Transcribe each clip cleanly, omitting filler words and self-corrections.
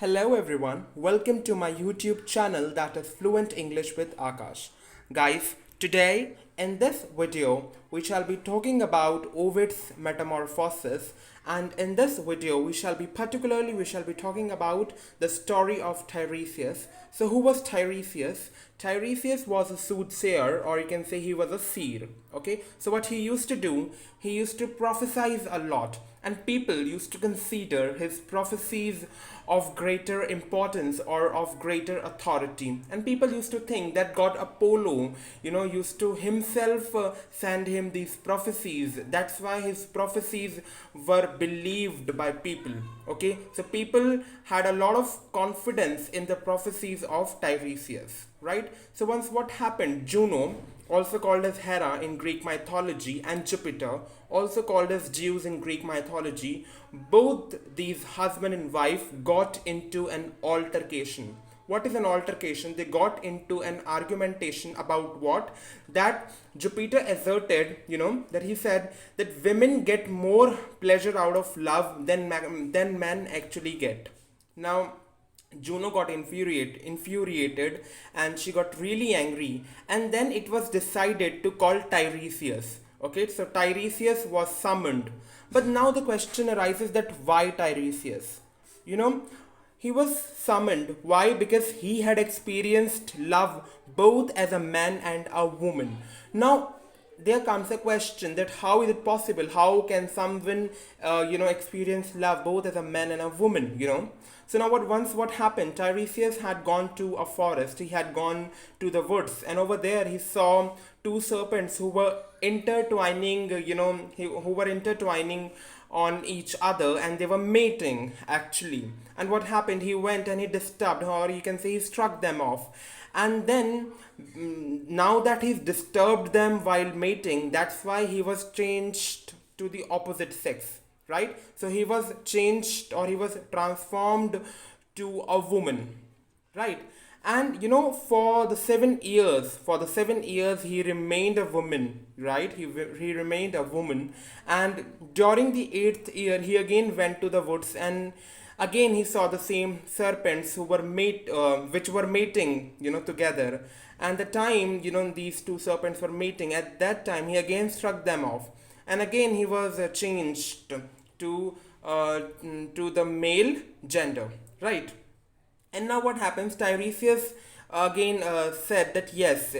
Hello everyone, welcome to my YouTube channel that is Fluent English with Akash. Guys, today in this video we shall be talking about Ovid's metamorphosis, and in this video we shall be talking about the story of Tiresias. So who was Tiresias? Tiresias was a soothsayer, or you can say he was a seer. Okay, so what he used to do, he used to prophesize a lot, and people used to consider his prophecies of greater importance or of greater authority. And people used to think that god Apollo, used to himself send him these prophecies. That's why his prophecies were believed by people. Okay, so people had a lot of confidence in the prophecies of Tiresias, right? So once what happened, Juno, also called as Hera in Greek mythology, and Jupiter, also called as Zeus in Greek mythology, both these husband and wife got into an altercation. What is an altercation? They got into an argumentation about what? That Jupiter asserted, that he said that women get more pleasure out of love than men actually get. Now, Juno got infuriated, and she got really angry, and then it was decided to call Tiresias. Okay, so Tiresias was summoned. But now the question arises that why Tiresias? He was summoned. Why? Because he had experienced love both as a man and a woman. Now, there comes a question that how is it possible? How can someone, experience love both as a man and a woman? So now what happened? Tiresias had gone to a forest. He had gone to the woods, and over there he saw two serpents who were intertwining. Who were intertwining on each other, and they were mating actually. And what happened? He went and he disturbed, or you can say he struck them off. And then now that he's disturbed them while mating, that's why he was changed to the opposite sex, right? So he was changed, or he was transformed to a woman, right? And for the 7 years he remained a woman, right? He remained a woman. And during the 8th year he again went to the woods, and again he saw the same serpents who were which were mating, together. And the time, these two serpents were mating, at that time he again struck them off, and again he was changed to the male gender, right? And now what happens? Tiresias again said that yes,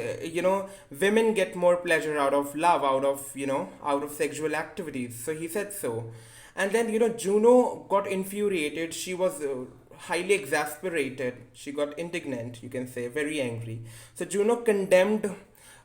women get more pleasure out of love, out of sexual activities. So he said so. And then, Juno got infuriated. She was highly exasperated. She got indignant, you can say, very angry. So Juno condemned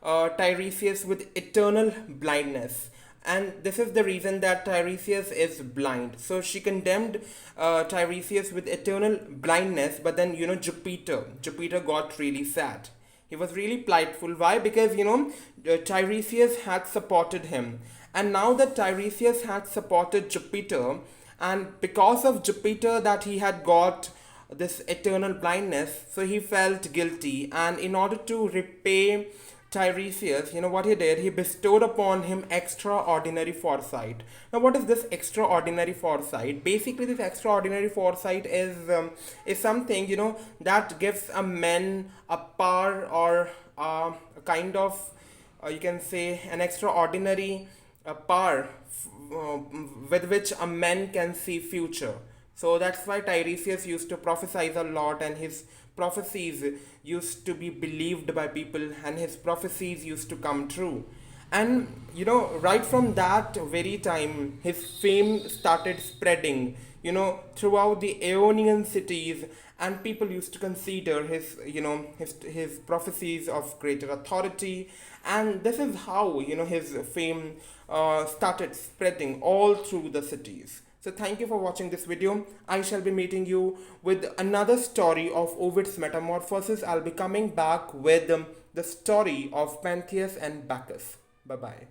Tiresias with eternal blindness. And this is the reason that Tiresias is blind. So she condemned Tiresias with eternal blindness. But then, Jupiter got really sad. He was really prideful. Why? Because, Tiresias had supported him. And now that Tiresias had supported Jupiter, and because of Jupiter that he had got this eternal blindness, so he felt guilty. And in order to repay Tiresias, what he did? He bestowed upon him extraordinary foresight. Now, what is this extraordinary foresight? Basically, this extraordinary foresight is something, that gives a man a power, or a kind of, you can say, an extraordinary power with which a man can see future. So that's why Tiresias used to prophesize a lot, and his prophecies used to be believed by people, and his prophecies used to come true. And right from that very time, his fame started spreading, throughout the Aeonian cities, and people used to consider his prophecies of greater authority. And this is how his fame started spreading all through the cities. So thank you for watching this video. I shall be meeting you with another story of Ovid's metamorphosis. I'll be coming back with the story of Pantheus and Bacchus. Bye bye.